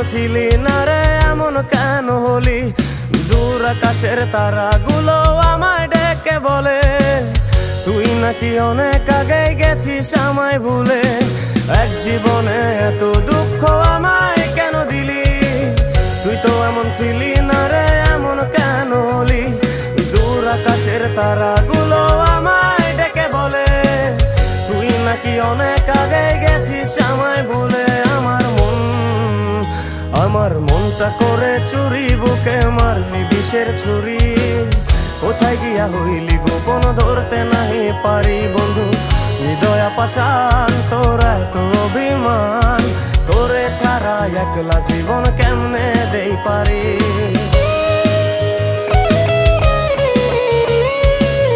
ছিলি না রে এমন কেন হলি? দূর আকাশের তারাগুলো আমায় ডেকে বলে তুই নাকি অনেক আগে গেছিস আমায় ভুলে। এক জীবনে এত দুঃখ আমায় কেন দিলি? তুই তো এমন ছিলি না রে এমন কেন হলি? দূর আকাশের তারাগুলো আমায় ডেকে বলে তুই নাকি অনেক আগে গেছিস আমায় ভুলে। আমার মনটা করে চুরি, বুকে মারলি বিষের ছুরি। কোথায় গিয়া হইলি গোপন ধরতে নাহি পারি বন্ধু। হৃদয়া পাষাণ তোর এত অভিমান, তোরে ছাড়া একলা জীবন কেমনে দেই পারি।